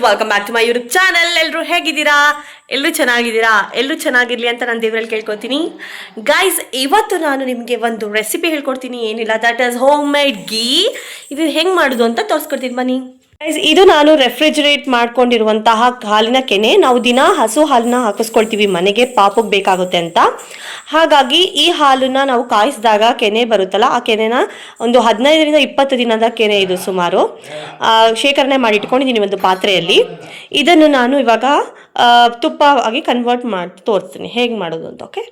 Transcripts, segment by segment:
Welcome back to my YouTube channel. ಎಲ್ಲರೂ ಹೇಗಿದ್ದೀರಾ? ಎಲ್ಲರೂ ಚೆನ್ನಾಗಿದ್ದೀರಾ? ಎಲ್ಲರೂ ಚೆನ್ನಾಗಿರಲಿ ಅಂತ ನಾನು ದೇವರಲ್ಲಿ ಕೇಳ್ಕೊತೀನಿ. ಗೈಸ್, ಇವತ್ತು ನಾನು ನಿಮಗೆ ಒಂದು ರೆಸಿಪಿ ಹೇಳ್ಕೊಡ್ತೀನಿ. ಏನಿಲ್ಲ, that is home made ghee. ಇದು ಹೆಂಗೆ ಮಾಡೋದು ಅಂತ ತೋರಿಸ್ಕೊಡ್ತೀನಿ ಬನ್ನಿ. ಗೈಸ್, ಇದು ನಾನು ರೆಫ್ರಿಜರೇಟ್ ಮಾಡ್ಕೊಂಡಿರುವಂತಹ ಹಾಲಿನ ಕೆನೆ. ನಾವು ದಿನ ಹಸು ಹಾಲನ್ನ ಹಾಕಿಸ್ಕೊಳ್ತೀವಿ ಮನೆಗೆ, ಪಾಪಕ್ಕೆ ಬೇಕಾಗುತ್ತೆ ಅಂತ. ಹಾಗಾಗಿ ಈ ಹಾಲನ್ನ ನಾವು ಕಾಯಿಸಿದಾಗ ಕೆನೆ ಬರುತ್ತಲ್ಲ, ಆ ಕೆನೆನ ಒಂದು 15ರಿಂದ 20 ದಿನದ ಕೆನೆ ಇದು ಸುಮಾರು ಶೇಖರಣೆ ಮಾಡಿ ಇಟ್ಕೊಂಡಿದ್ದೀನಿ ಒಂದು ಪಾತ್ರೆಯಲ್ಲಿ. ಇದನ್ನು ನಾನು ಇವಾಗ ತುಪ್ಪ ಆಗಿ ಕನ್ವರ್ಟ್ ಮಾಡಿ ತೋರಿಸ್ತೀನಿ ಹೇಗೆ ಮಾಡೋದು ಅಂತ. ಓಕೆ,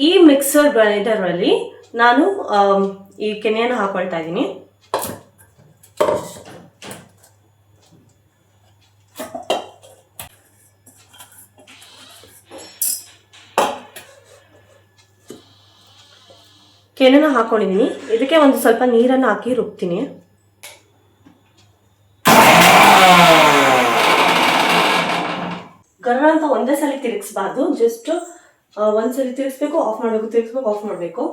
ಈ ಮಿಕ್ಸರ್ ಗ್ರೈಂಡರಲ್ಲಿ ನಾನು ಈ ಕೆನೆಯನ್ನು ಹಾಕೊಳ್ತಾ ಇದ್ದೀನಿ. ಕೆನೆನ ಹಾಕೊಂಡಿದ್ದೀನಿ. ಇದಕ್ಕೆ ಒಂದು ಸ್ವಲ್ಪ ನೀರನ್ನು ಹಾಕಿ ರುಬ್ತೀನಿ. ಗರ್ರ ಅಂತ ಒಂದೇ ಸಲ ತಿರುಗಿಸ್ಬಾರ್ದು, ಜಸ್ಟ್ ಒಂದ್ಸಲಿ ತಿರುಗಿಸ್ಬೇಕು, ಆಫ್ ಮಾಡಬೇಕು, ತಿರುಗಿಸ್ಬೇಕು, ಆಫ್ ಮಾಡಬೇಕು.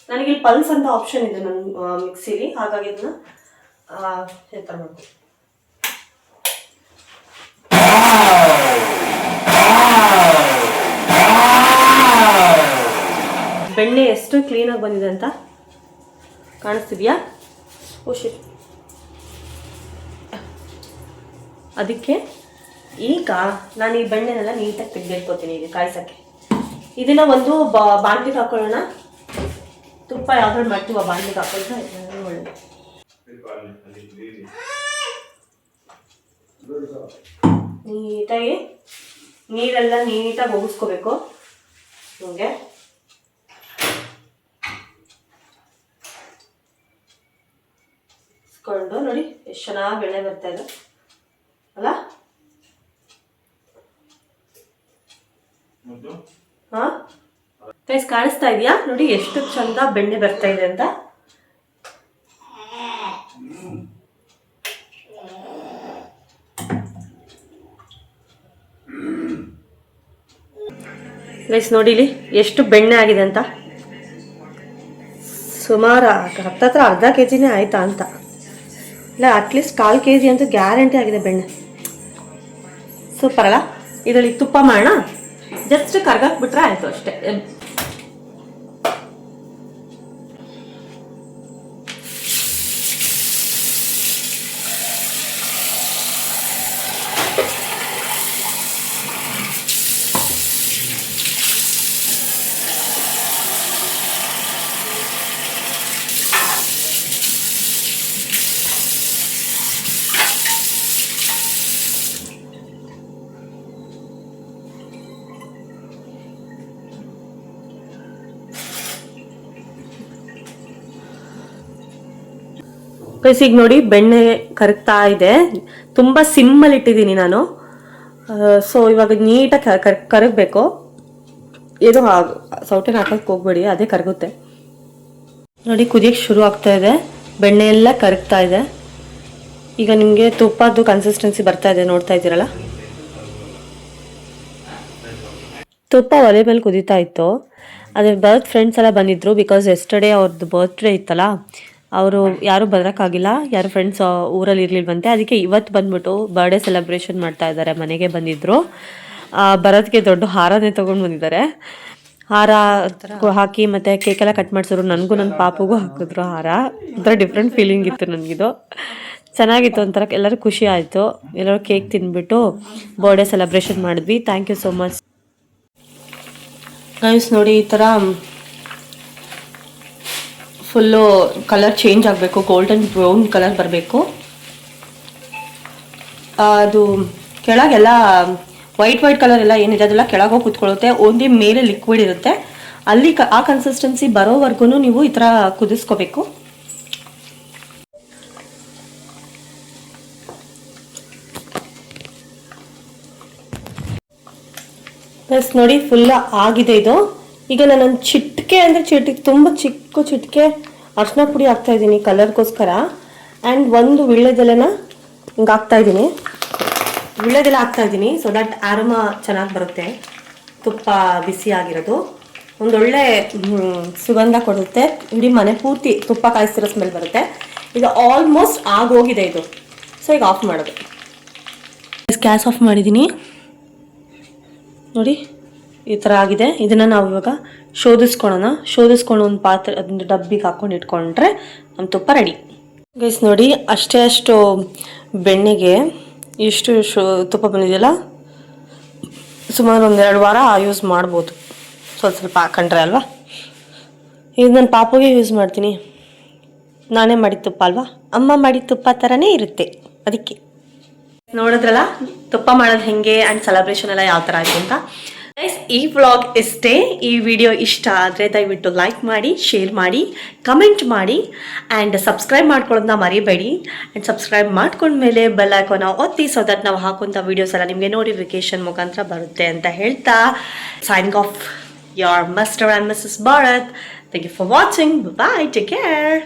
ನನಗೆ ಪಲ್ಸ್ ಅಂತ ಆಪ್ಷನ್ ಇದೆ ನನ್ನ ಮಿಕ್ಸಿಲಿ, ಹಾಗಾಗಿ ಇದನ್ನ ಈ ಥರ ಮಾಡಬೇಕು. ಬೆಣ್ಣೆ ಎಷ್ಟು ಕ್ಲೀನಾಗಿ ಬಂದಿದೆ ಅಂತ ಕಾಣಿಸ್ತಿದ್ಯಾ? ಶಿಟ್. ಅದಕ್ಕೆ ಈಗ ನಾನು ಈ ಬೆಣ್ಣೆನೆಲ್ಲ ನೀಟಾಗಿ ತೆಗೆದಿಟ್ಕೋತೀನಿ ಈಗ ಕಾಯಿಸೋಕ್ಕೆ. ಇದನ್ನ ಒಂದು ಬಾಂಡ್ಲಿಗೆ ಹಾಕೊಳ್ಳೋಣ. ತುಪ್ಪ ಯಾವ್ದ್ರಲ್ಲಿ ಮಾಡ್ತೀವ ಬಾಂಡ್ಲಿಗೆ ಹಾಕೊಂಡ್ರೆ ಒಳ್ಳೆಯದು. ನೀಟಾಗಿ ನೀರೆಲ್ಲ ನೀಟಾಗಿ ಒಗಿಸ್ಕೋಬೇಕು. ಹೀಗೆ ಕೊಂಡು ನೋಡಿ ಎಷ್ಟು ಚೆನ್ನಾಗಿ ಬೆಣ್ಣೆ ಬರ್ತಾ ಇದೆ ಅಲ್ಲ? ಗೈಸ್, ಕಾಣಿಸ್ತಾ ಇದೆಯಾ? ನೋಡಿ ಎಷ್ಟು ಚಂದ ಬೆಣ್ಣೆ ಬರ್ತಾ ಇದೆ ಅಂತ. ಗೈಸ್, ನೋಡಿ ಇಲ್ಲಿ ಎಷ್ಟು ಬೆಣ್ಣೆ ಆಗಿದೆ ಅಂತ. ಸುಮಾರು ಹತ್ತತ್ರ ಅರ್ಧ ಕೆಜಿನೇ ಆಯ್ತಾ ಅಂತ, ಇಲ್ಲ ಅಟ್ಲೀಸ್ಟ್ 1/4 kg ಅಂತೂ ಗ್ಯಾರಂಟಿ ಆಗಿದೆ ಬೆಣ್ಣೆ. ಸೂಪರ್ ಅಲ್ಲ? ಇದರಲ್ಲಿ ತುಪ್ಪ ಮಾಡೋಣ, ಜಸ್ಟ್ ಕರ್ಗಾಕ್ಬಿಟ್ರೆ ಆಯಿತು ಅಷ್ಟೇ. ಈಗ ನೋಡಿ ಬೆಣ್ಣೆ ಕರಗ್ತಾ ಇದೆ. ತುಂಬ ಸಿಮ್ಮಲ್ಲಿ ಇಟ್ಟಿದ್ದೀನಿ ನಾನು. ಸೊ ಇವಾಗ ನೀಟಾಗಿ ಕರಗಬೇಕು. ಏನೋ ಸೌಟೆನ ಹಾಕಕ್ಕೆ ಹೋಗ್ಬೇಡಿ, ಅದೇ ಕರಗುತ್ತೆ. ನೋಡಿ ಕುದಿಯಕ್ಕೆ ಶುರು ಆಗ್ತಾ ಇದೆ, ಬೆಣ್ಣೆ ಎಲ್ಲ ಕರಗ್ತಾ ಇದೆ. ಈಗ ನಿಮಗೆ ತುಪ್ಪದ್ದು ಕನ್ಸಿಸ್ಟೆನ್ಸಿ ಬರ್ತಾ ಇದೆ, ನೋಡ್ತಾ ಇದ್ದೀರಲ್ಲ. ತುಪ್ಪ ಒಲೆ ಮೇಲೆ ಕುದೀತಾ ಇತ್ತು. ಅದ್ರ ಫ್ರೆಂಡ್ಸ್ ಎಲ್ಲ ಬಂದಿದ್ರು, ಬಿಕಾಸ್ ಎಸ್ಟರ್ಡೇ ಅವ್ರದ್ದು ಬರ್ತ್ಡೇ ಇತ್ತಲ್ಲ. ಅವರು ಯಾರು ಬರೋಕ್ಕಾಗಿಲ್ಲ, ಯಾರು ಫ್ರೆಂಡ್ಸ್ ಊರಲ್ಲಿ ಇರಲಿಲ್ವಂತೆ. ಅದಕ್ಕೆ ಇವತ್ತು ಬಂದ್ಬಿಟ್ಟು ಬರ್ಡೇ ಸೆಲೆಬ್ರೇಷನ್ ಮಾಡ್ತಾ ಇದ್ದಾರೆ. ಮನೆಗೆ ಬಂದಿದ್ರು. ಬರೋದಕ್ಕೆ ದೊಡ್ಡ ಹಾರನೇ ತೊಗೊಂಡು ಬಂದಿದ್ದಾರೆ. ಹಾರ ಹಾಕಿ ಮತ್ತು ಕೇಕೆಲ್ಲ ಕಟ್ ಮಾಡಿಸಿದ್ರು. ನನಗೂ ನನ್ನ ಪಾಪುಗೂ ಹಾಕಿದ್ರು ಹಾರ. ಒಂಥರ ಡಿಫ್ರೆಂಟ್ ಫೀಲಿಂಗ್ ಇತ್ತು ನನಗಿದು. ಚೆನ್ನಾಗಿತ್ತು, ಒಂಥರ ಎಲ್ಲರೂ ಖುಷಿ ಆಯಿತು. ಎಲ್ಲರೂ ಕೇಕ್ ತಿಂದ್ಬಿಟ್ಟು ಬರ್ಡೇ ಸೆಲೆಬ್ರೇಷನ್ ಮಾಡಿದ್ವಿ. Thank you so much guys. ನೋಡಿ ಈ ಥರ ಫುಲ್ಲು ಕಲರ್ ಚೇಂಜ್ ಆಗಬೇಕು, ಗೋಲ್ಡನ್ ಬ್ರೌನ್ ಕಲರ್ ಬರಬೇಕು. ಅದು ಕೆಳಗೆಲ್ಲ ವೈಟ್ ಕಲರ್ ಎಲ್ಲ ಏನಿದೆ ಅದೆಲ್ಲ ಕೆಳಗೆ ಹೋಗಿ ಕೂತ್ಕೊಳ್ಳುತ್ತೆ. ಓನ್ಲಿ ಮೇಲೆ ಲಿಕ್ವಿಡ್ ಇರುತ್ತೆ. ಅಲ್ಲಿ ಆ ಕನ್ಸಿಸ್ಟೆನ್ಸಿ ಬರೋವರೆಗೂ ನೀವು ಈ ಥರ ಕುದಿಸ್ಕೋಬೇಕು. ಪ್ಲಸ್ ನೋಡಿ ಫುಲ್ ಆಗಿದೆ ಇದು. ಈಗ ನಾನೊಂದು ಚಿಟಿಕೆ ಅಂದರೆ ತುಂಬ ಚಿಕ್ಕ ಚಿಟಿಕೆ ಅರಿಶಿನ ಪುಡಿ ಹಾಕ್ತಾ ಇದ್ದೀನಿ ಕಲರ್ಗೋಸ್ಕರ. ಆ್ಯಂಡ್ ಒಂದು ವಿಳ್ಳೆದೆಲೆನ ಹಿಂಗೆ ಹಾಕ್ತಾ ಇದ್ದೀನಿ. ವಿಳ್ಳೆದೆಲೆ ಹಾಕ್ತಾ ಇದ್ದೀನಿ ಸೊ ದಟ್ ಆರೋಮ ಚೆನ್ನಾಗಿ ಬರುತ್ತೆ. ತುಪ್ಪ ಬಿಸಿ ಆಗಿರೋದು ಒಂದೊಳ್ಳೆ ಸುಗಂಧ ಕೊಡುತ್ತೆ. ಇಡೀ ಮನೆ ಪೂರ್ತಿ ತುಪ್ಪ ಕಾಯಿಸ್ತಿರೋ ಸ್ಮೆಲ್ ಬರುತ್ತೆ. ಈಗ ಆಲ್ಮೋಸ್ಟ್ ಆಗೋಗಿದೆ ಇದು. ಸೊ ಈಗ ಆಫ್ ಮಾಡೋದು. ಗ್ಯಾಸ್ ಆಫ್ ಮಾಡಿದ್ದೀನಿ ನೋಡಿ, ಈ ಥರ ಆಗಿದೆ. ಇದನ್ನು ನಾವು ಇವಾಗ ಶೋಧಿಸ್ಕೊಂಡು ಒಂದು ಪಾತ್ರೆ ಅದೊಂದು ಡಬ್ಬಿಗೆ ಹಾಕ್ಕೊಂಡು ಇಟ್ಕೊಂಡ್ರೆ ನಮ್ಮ ತುಪ್ಪ ರೆಡಿ. ಗೈಸ್ ನೋಡಿ, ಅಷ್ಟು ಬೆಣ್ಣೆಗೆ ಇಷ್ಟು ತುಪ್ಪ ಬಂದಿದೆಯಲ್ಲ, ಸುಮಾರು 1-2 ವಾರ ಯೂಸ್ ಮಾಡ್ಬೋದು. ಸ್ವಲ್ಪ ಹಾಕೊಂಡ್ರೆ ಅಲ್ವಾ. ಇದು ನನ್ನ ಪಾಪುಗೆ ಯೂಸ್ ಮಾಡ್ತೀನಿ. ನಾನೇ ಮಾಡಿದ ತುಪ್ಪ ಅಲ್ವಾ, ಅಮ್ಮ ಮಾಡಿದ ತುಪ್ಪ ಥರನೇ ಇರುತ್ತೆ. ಅದಕ್ಕೆ ನೋಡಿದ್ರಲ್ಲ ತುಪ್ಪ ಮಾಡೋದು ಹೆಂಗೆ ಆ್ಯಂಡ್ ಸೆಲೆಬ್ರೇಷನ್ ಎಲ್ಲ ಯಾವ ಥರ ಆಯಿತು ಅಂತ. ಗೈಸ್ ಈ ವ್ಲಾಗ್ ಇಷ್ಟೇ. ಈ ವಿಡಿಯೋ ಇಷ್ಟ ಆದರೆ ದಯವಿಟ್ಟು ಲೈಕ್ ಮಾಡಿ, ಶೇರ್ ಮಾಡಿ, ಕಮೆಂಟ್ ಮಾಡಿ ಆ್ಯಂಡ್ ಸಬ್ಸ್ಕ್ರೈಬ್ ಮಾಡ್ಕೊಳ್ಳೋದನ್ನ ಮರಿಬೇಡಿ. ಆ್ಯಂಡ್ ಸಬ್ಸ್ಕ್ರೈಬ್ ಮಾಡ್ಕೊಂಡ್ಮೇಲೆ ಬೆಲ್ ಐಕಾನ್ ಒತ್ತಿ, ಸೊ ದಟ್ ನಾವು ಹಾಕುವಂಥ ವೀಡಿಯೋಸ್ ಎಲ್ಲ ನಿಮಗೆ ನೋಟಿಫಿಕೇಶನ್ ಮುಖಾಂತರ ಬರುತ್ತೆ ಅಂತ ಹೇಳ್ತಾ signing off your Mr and Mrs Bharat. Thank you for watching. Bye, take care.